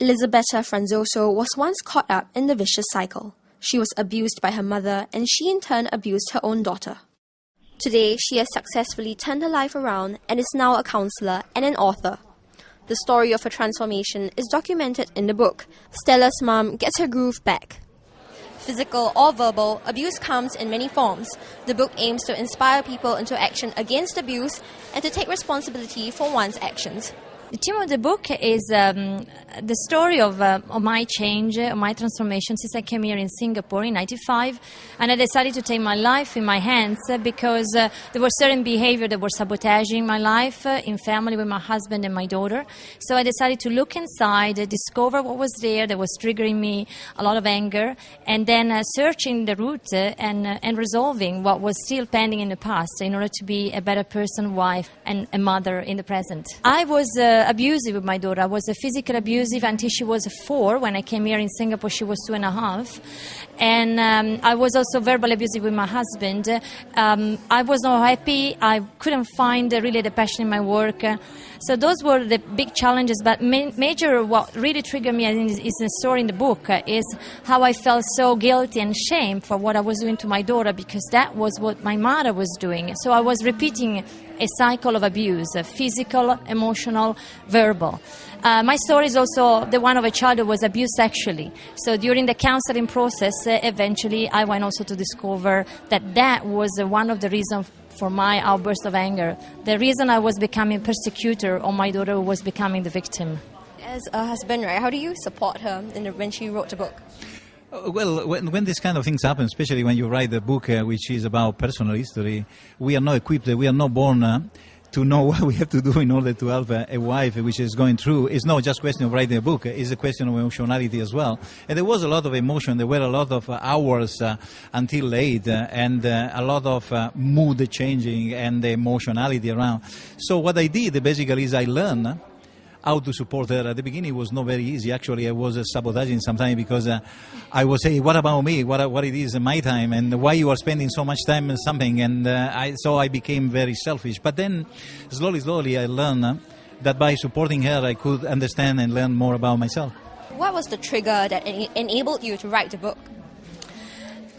Elisabetta Franzoso was once caught up in the vicious cycle. She was abused by her mother, and she in turn abused her own daughter. Today, she has successfully turned her life around and is now a counselor and an author. The story of her transformation is documented in the book. Stella's mom gets her groove back. Physical or verbal, abuse comes in many forms. The book aims to inspire people into action against abuse and to take responsibility for one's actions. The theme of the book is the story of my change, of my transformation since I came here in Singapore in 1995, and I decided to take my life in my hands because there were certain behavior that were sabotaging my life in family with my husband and my daughter. So I decided to look inside, discover what was there that was triggering me a lot of anger, and then searching the root and resolving what was still pending in the past in order to be a better person, wife, and a mother in the present. I was abusive with my daughter. I was physical abusive until she was 4. When I came here in Singapore, she was 2.5. And I was also verbally abusive with my husband. I was not happy. I couldn't find really the passion in my work. So those were the big challenges. But major, what really triggered me is the story in the book, is how I felt so guilty and shame for what I was doing to my daughter, because that was what my mother was doing. So I was repeating a cycle of abuse, physical, emotional, verbal. My story is also the one of a child who was abused sexually. So during the counseling process, eventually I went also to discover that was one of the reasons for my outburst of anger. The reason I was becoming persecutor of my daughter who was becoming the victim. As a husband, right, how do you support her when she wrote the book? Well, when this kind of things happen, especially when you write a book which is about personal history, we are not equipped, we are not born to know what we have to do in order to help a wife which is going through. It's not just a question of writing a book, it's a question of emotionality as well. And there was a lot of emotion, there were a lot of hours until late, and a lot of mood changing and emotionality around. So what I did basically is I learned how to support her. At the beginning it was not very easy. Actually, I was sabotaging sometimes because I was saying, what about me? What it is my time? And why you are spending so much time on something? And so I became very selfish. But then slowly I learned that by supporting her I could understand and learn more about myself. What was the trigger that enabled you to write the book?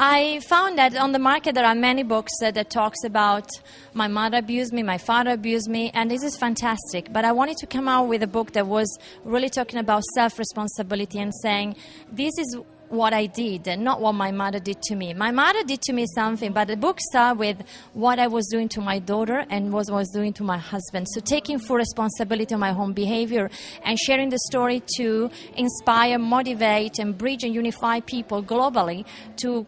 I found that on the market there are many books that talks about my mother abused me, my father abused me, and this is fantastic. But I wanted to come out with a book that was really talking about self-responsibility and saying, this is what I did, not what my mother did to me. My mother did to me something, but the book starts with what I was doing to my daughter and what I was doing to my husband. So taking full responsibility of my own behavior and sharing the story to inspire, motivate, and bridge and unify people globally to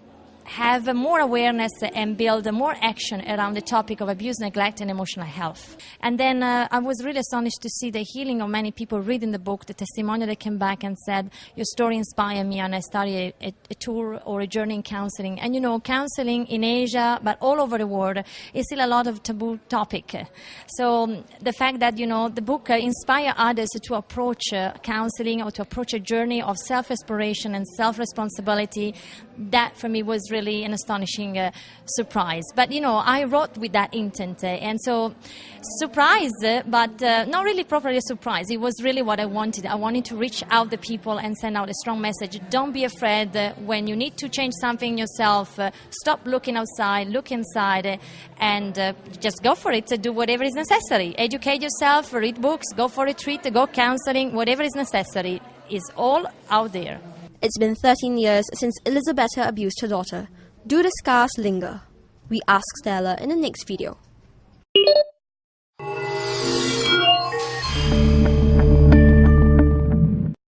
have more awareness and build more action around the topic of abuse, neglect, and emotional health. And then I was really astonished to see the healing of many people reading the book, the testimonial that came back and said, your story inspired me, and I started a tour or a journey in counseling. And you know, counseling in Asia, but all over the world, is still a lot of taboo topic. So the fact that, you know, the book inspire others to approach counseling or to approach a journey of self-exploration and self-responsibility, that for me was really an astonishing surprise. But you know, I wrote with that intent, and so surprised, but not really properly surprised. It was really what I wanted. I wanted to reach out to people and send out a strong message. Don't be afraid when you need to change something in yourself. Stop looking outside, look inside, and just go for it. Do whatever is necessary. Educate yourself, read books, go for a retreat, go counseling, whatever is necessary is all out there. It's been 13 years since Elisabetta abused her daughter. Do the scars linger? We ask Stella in the next video.